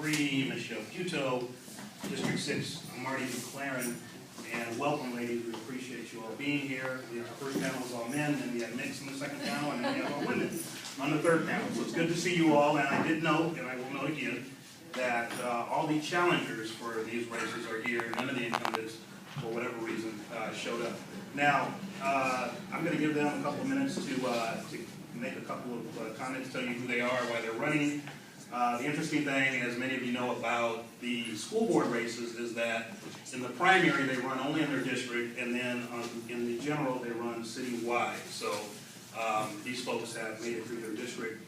3, Michelle Puto, District 6, Marty McLaren, and welcome, ladies. We appreciate you all being here. The first panel was all men, and we had mix in the second panel, and then we had all women on the third panel. So it's good to see you all, and I did note, and I will note again, that all the challengers for these races are here. None of the incumbents, for whatever reason, showed up. Now, I'm going to give them a couple of minutes to make a couple of comments, tell you who they are, why they're running. The interesting thing, as many of you know about the school board races, is that in the primary they run only in their district, and then in the general they run citywide. So these folks have made it through their district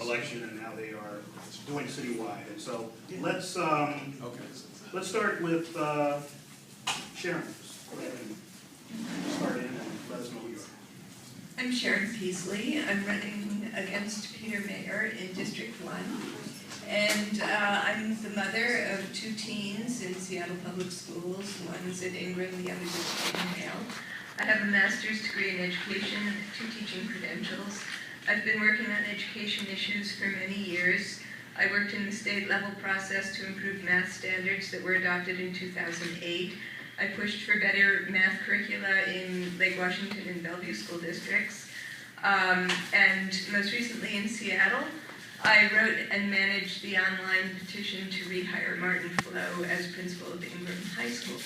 election, and now they are doing citywide. And so let's start with Sharon. Go ahead and start in and let us know who you are. I'm Sharon Peasley. I'm running against Peter Mayer in District 1. And I'm the mother of 2 teens in Seattle Public Schools. One's at Ingram, the other's at Yale. I have a master's degree in education and 2 teaching credentials. I've been working on education issues for many years. I worked in the state level process to improve math standards that were adopted in 2008. I pushed for better math curricula in Lake Washington and Bellevue school districts. And most recently in Seattle, I wrote and managed the online petition to rehire Martin Flo as principal of Ingram High School.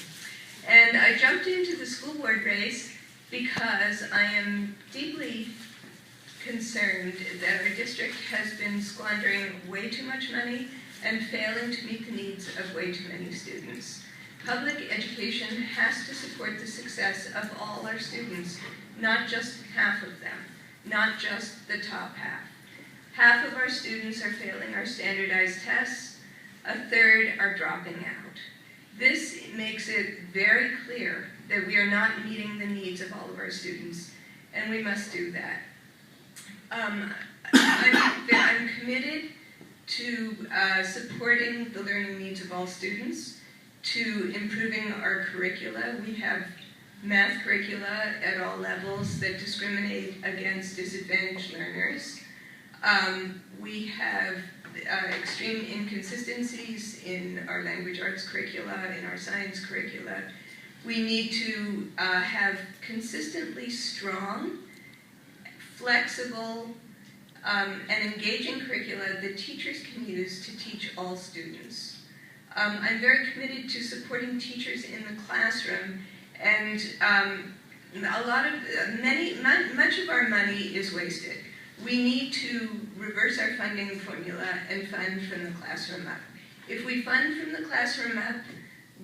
And I jumped into the school board race because I am deeply concerned that our district has been squandering way too much money and failing to meet the needs of way too many students. Public education has to support the success of all our students, not just half of them, not just the top half. Half of our students are failing our standardized tests, a third are dropping out. This makes it very clear that we are not meeting the needs of all of our students, and we must do that. I'm committed to supporting the learning needs of all students, to improving our curricula. We have math curricula at all levels that discriminate against disadvantaged learners. We have extreme inconsistencies in our language arts curricula, in our science curricula. We need to have consistently strong, flexible, and engaging curricula that teachers can use to teach all students. I'm very committed to supporting teachers in the classroom, and much of our money is wasted. We need to reverse our funding formula and fund from the classroom up. If we fund from the classroom up,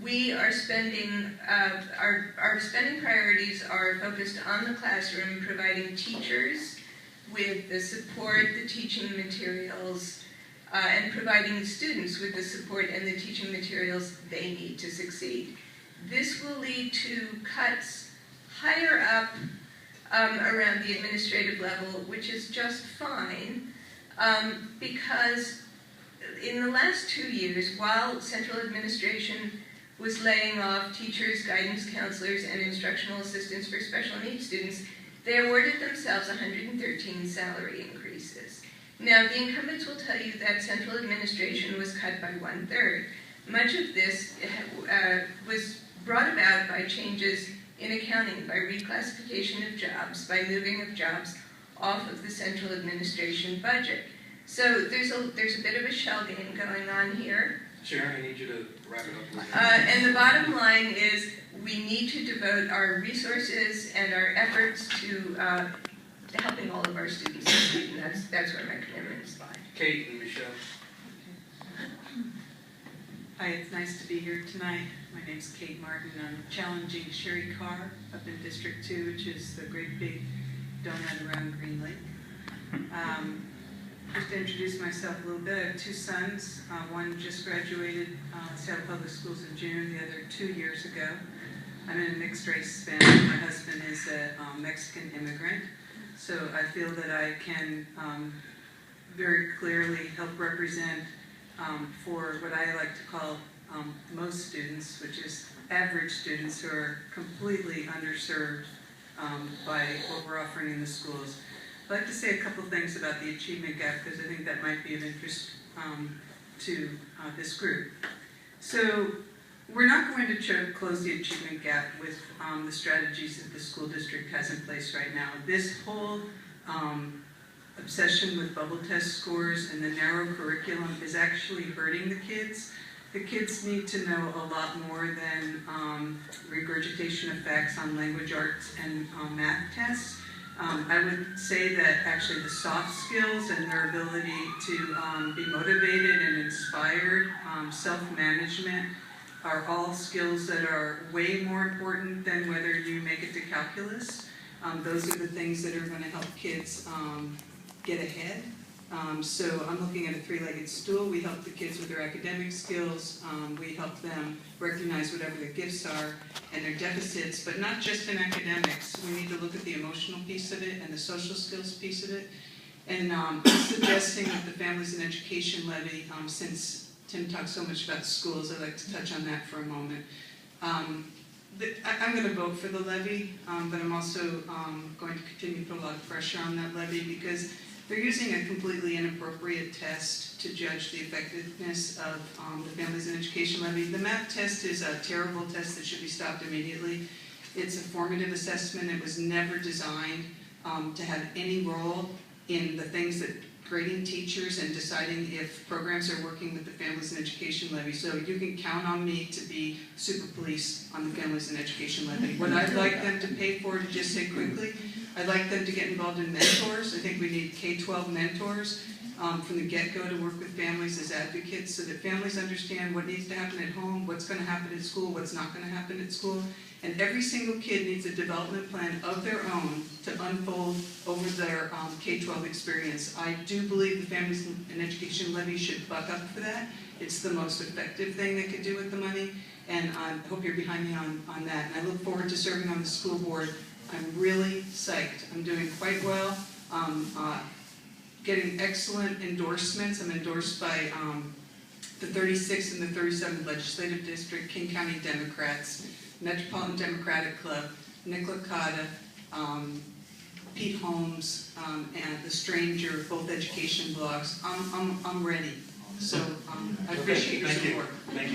we are spending, our spending priorities are focused on the classroom, providing teachers with the support, the teaching materials, and providing students with the support and the teaching materials they need to succeed. This will lead to cuts higher up around the administrative level, which is just fine, because in the last 2 years, while central administration was laying off teachers, guidance counselors, and instructional assistants for special needs students, they awarded themselves 113 salary increases. Now, the incumbents will tell you that central administration was cut by 1/3. Much of this was brought about by changes in accounting, by reclassification of jobs, by moving of jobs off of the central administration budget. So there's a bit of a shell game going on here. Sharon, I need you to wrap it up. And the bottom line is we need to devote our resources and our efforts to helping all of our students succeed, and that's where my commitment lies. Kate and Michelle. Hi, it's nice to be here tonight. My name's Kate Martin. I'm challenging Sherry Carr up in District 2, which is the great big donut around Green Lake. Just to introduce myself a little bit, I have 2 sons. One just graduated Seattle Public Schools in June, the other 2 years ago. I'm in a mixed race family. My husband is a Mexican immigrant, so I feel that I can very clearly help represent for what I like to call most students, which is average students who are completely underserved by what we're offering in the schools. I'd like to say a couple things about the achievement gap because I think that might be of interest to this group. So we're not going to close the achievement gap with the strategies that the school district has in place right now. This whole obsession with bubble test scores and the narrow curriculum is actually hurting the kids. The kids need to know a lot more than regurgitation of facts on language arts and math tests. I would say that actually the soft skills and their ability to be motivated and inspired, self-management, are all skills that are way more important than whether you make it to calculus. Those are the things that are going to help kids get ahead. So I'm looking at a three-legged stool. We help the kids with their academic skills. We help them recognize whatever their gifts are and their deficits, but not just in academics. We need to look at the emotional piece of it and the social skills piece of it. And I'm suggesting that the Families and Education Levy, since Tim talked so much about schools, I'd like to touch on that for a moment. I'm going to vote for the levy, but I'm also going to continue to put a lot of pressure on that levy because they're using a completely inappropriate test to judge the effectiveness of the Families and Education Levy. The math test is a terrible test that should be stopped immediately. It's a formative assessment. It was never designed to have any role in the things that grading teachers and deciding if programs are working with the Families and Education Levy. So you can count on me to be super police on the Families and Education Levy. What I'd like them to pay for, to just say quickly, I'd like them to get involved in mentors. I think we need K-12 mentors from the get-go to work with families as advocates so that families understand what needs to happen at home, what's going to happen at school, what's not going to happen at school. And every single kid needs a development plan of their own to unfold over their K-12 experience. I do believe the Families and Education Levy should buck up for that. It's the most effective thing they could do with the money, and I hope you're behind me on that. And I look forward to serving on the school board. I'm really psyched. I'm doing quite well. Getting excellent endorsements. I'm endorsed by the 36th and the 37th Legislative District, King County Democrats, Metropolitan Democratic Club, Nick Licata, Pete Holmes, and The Stranger, both education blogs. I'm ready. So I appreciate your support. Thank you.